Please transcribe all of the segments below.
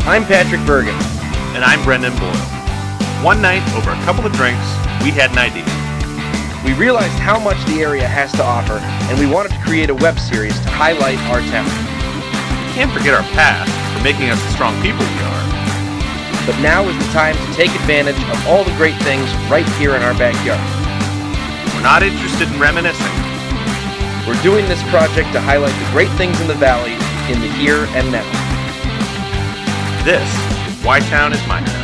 I'm Patrick Bergen. And I'm Brendan Boyle. One night, over a couple of drinks, we had an idea. We realized how much the area has to offer, and we wanted to create a web series to highlight our town. We can't forget our past for making us the strong people we are. But now is the time to take advantage of all the great things right here in our backyard. We're not interested in reminiscing. We're doing this project to highlight the great things in the valley in the here and now. This is YTown is MyTown.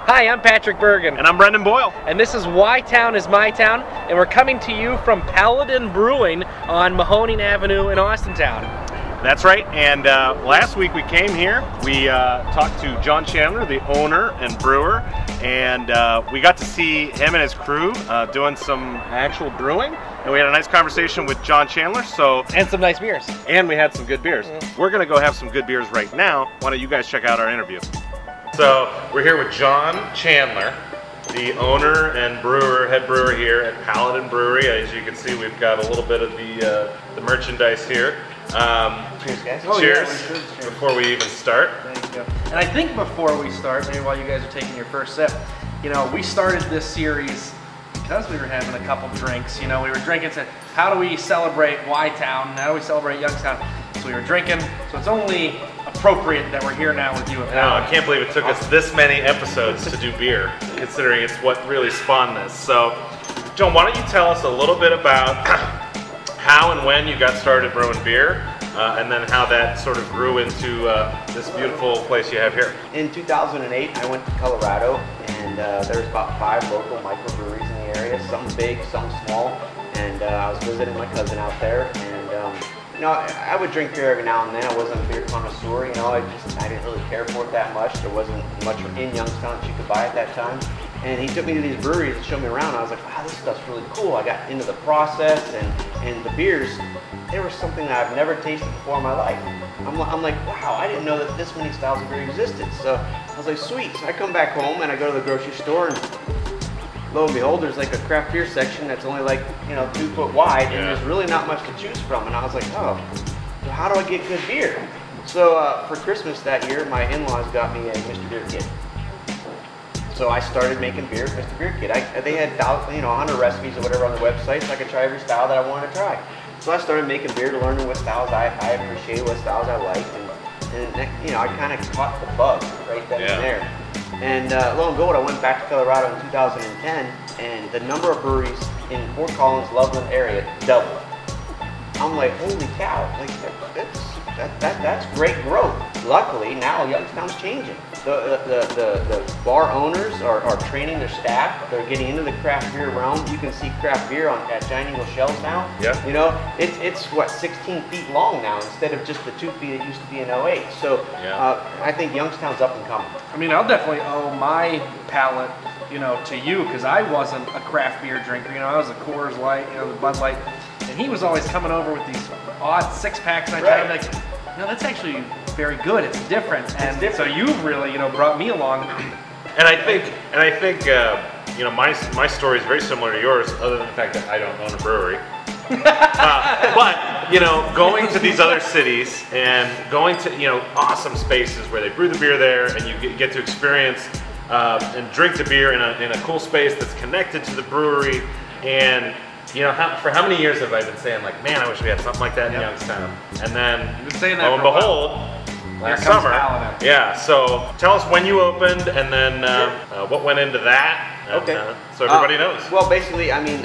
Hi, I'm Patrick Bergen. And I'm Brendan Boyle. And this is YTown is MyTown, and we're coming to you from Paladin Brewing on Mahoning Avenue in Austintown. That's right, and last week we came here, we talked to John Chandler, the owner and brewer, and we got to see him and his crew doing some actual brewing, and we had a nice conversation with John Chandler. And some nice beers. And we had some good beers. We're going to go have some good beers right now. Why don't you guys check out our interview? So we're here with John Chandler, the owner and brewer, head brewer here at Paladin Brewery. As you can see, we've got a little bit of the merchandise here. Cheers, guys. Cheers, before we even start. Thank you. And I think before we start, maybe while you guys are taking your first sip, you know, we started this series because we were having a couple drinks. You know, we were drinking, said, how do we celebrate YTown? How do we celebrate Youngstown? So we were drinking, so it's only appropriate that we're here now with you. I can't believe it took us this many episodes to do beer, considering it's what really spawned this. So, John, why don't you tell us a little bit about how and when you got started brewing beer, and then how that sort of grew into this beautiful place you have here. In 2008, I went to Colorado, and there was about 5 local microbreweries in the area, some big, some small, and I was visiting my cousin out there, and you know, I would drink beer every now and then. I wasn't a beer connoisseur, you know, I didn't really care for it that much. There wasn't much in Youngstown that you could buy at that time. And he took me to these breweries and showed me around. I was like, wow, this stuff's really cool. I got into the process, and the beers, they were something that I've never tasted before in my life. I'm like, wow, I didn't know that this many styles of beer existed. So I was like, sweet. So I come back home and I go to the grocery store, and lo and behold, there's like a craft beer section that's only like, you know, 2 foot wide, and there's really not much to choose from. And I was like, oh, well, how do I get good beer? So for Christmas that year, my in-laws got me a Mr. Beer kit. So I started making beer with Mr. Beer Kit. They had 100 recipes or whatever on the website, so I could try every style that I wanted to try. So I started making beer, learning what styles I appreciated, what styles I liked, and you know, I kind of caught the bug right then and there. And lo and behold, I went back to Colorado in 2010, and the number of breweries in Fort Collins, Loveland area doubled. I'm like, holy cow! Like that's great growth. Luckily, now Youngstown's changing. The bar owners are training their staff. They're getting into the craft beer realm. You can see craft beer at Giant Eagle shelves now. Yeah. You know, it's what, 16 feet long now instead of just the 2 feet it used to be in '08. So I think Youngstown's up and coming. I mean, I'll definitely owe my palate, you know, to you, because I wasn't a craft beer drinker. You know, I was a Coors Light, you know, the Bud Light, and he was always coming over with these odd 6-packs, and I tried like, no, that's actually very good. It's different, so you've really, you know, brought me along. And I think, you know, my story is very similar to yours, other than the fact that I don't own a brewery. But you know, going to these other cities and going to, you know, awesome spaces where they brew the beer there, and you get to experience and drink the beer in a cool space that's connected to the brewery. And you know, for how many years have I been saying, like, man, I wish we had something like that in Youngstown? And then, you've been saying that lo and behold, last summer. Yeah, so tell us when you opened, and then what went into that, and, so everybody knows. Well, basically, I mean,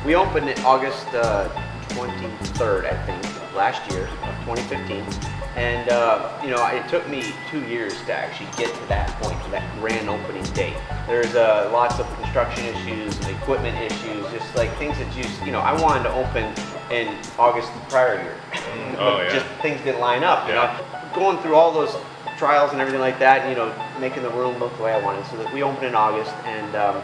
we opened it August 23rd, I think, last year of 2015. And, you know, it took me 2 years to actually get to that point, to that grand opening date. There's lots of construction issues, equipment issues, just like things that you know, I wanted to open in August the prior year. But just things didn't line up, you know. Going through all those trials and everything like that, and, you know, making the room look the way I wanted. So that we opened in August, and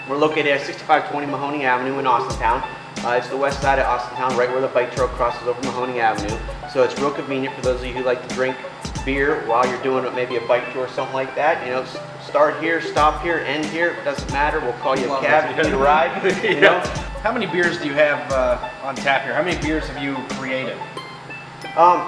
we're located at 6520 Mahoning Avenue in Austintown. It's the west side of Austintown, right where the bike trail crosses over Mahoning Avenue. So it's real convenient for those of you who like to drink beer while you're doing maybe a bike tour or something like that. You know, start here, stop here, end here. Doesn't matter. We'll call you a cab if you need a ride. You know? How many beers do you have on tap here? How many beers have you created?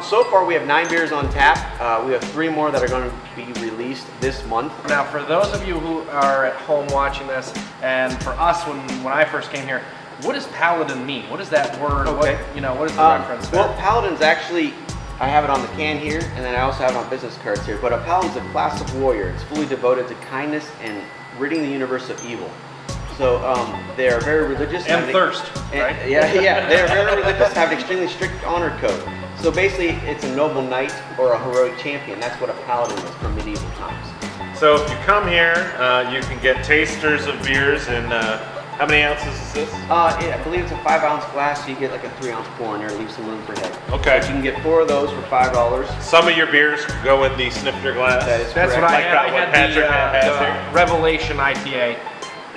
So far we have 9 beers on tap. We have 3 more that are going to be released this month. Now for those of you who are at home watching this, and for us when I first came here, what does Paladin mean? What is that word? Okay. What is the reference there? Well, Paladin's actually, I have it on the can here, and then I also have it on business cards here, but a Paladin's a class of warrior. It's fully devoted to kindness and ridding the universe of evil. So they are very religious. And thirst, right? Yeah, they're very religious, have an extremely strict honor code. So basically, it's a noble knight or a heroic champion. That's what a paladin is from medieval times. So if you come here, you can get tasters of beers in, how many ounces is this? I believe it's a 5-ounce glass, so you get like a 3-ounce pour in there, leave some room for head. Okay. But you can get 4 of those for $5. Some of your beers go in the snifter glass. That is That's correct. what I had. Like I what had Patrick has the here. Revelation IPA.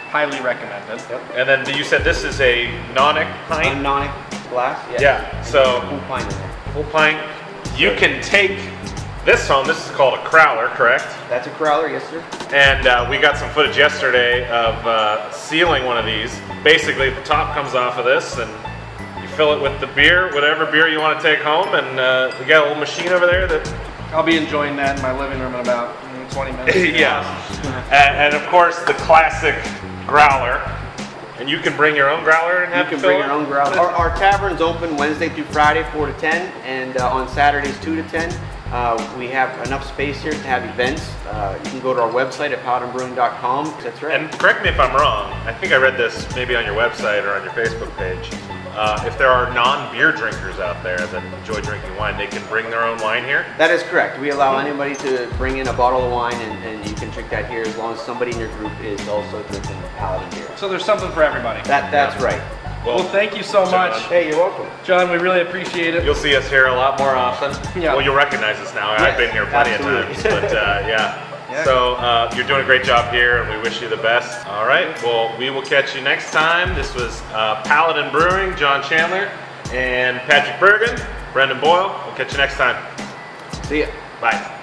Highly recommended. Yep. And then you said this is a nonic pint? A nonic glass, yes. Yeah, so Full pint in there. full pint. You can take this home. This is called a crowler, correct? That's a crowler, yes sir. And we got some footage yesterday of sealing one of these. Basically, the top comes off of this, and you fill it with the beer, whatever beer you want to take home, and we got a little machine over there that... I'll be enjoying that in my living room in about 20 minutes. Yeah. And of course, the classic growler. And you can bring your own growler and have You can it fill bring it? your own growler. Our tavern's open Wednesday through Friday, 4 to 10, and on Saturdays, 2 to 10. We have enough space here to have events. You can go to our website at paladinbrewing.com. That's right. And correct me if I'm wrong, I think I read this maybe on your website or on your Facebook page. If there are non-beer drinkers out there that enjoy drinking wine, they can bring their own wine here? That is correct. We allow anybody to bring in a bottle of wine, and you can drink that here as long as somebody in your group is also drinking Paladin beer. So there's something for everybody. That's right. Well, thank you so John. much. Hey, you're welcome. John, we really appreciate it. You'll see us here a lot more often. Yeah. Well, you'll recognize us now. Yes, I've been here plenty absolutely. of times. But yeah. Yeah. So you're doing a great job here, and we wish you the best. All right. Well, we will catch you next time. This was Paladin Brewing, John Chandler, and Patrick Bergen, Brendan Boyle. We'll catch you next time. See ya. Bye.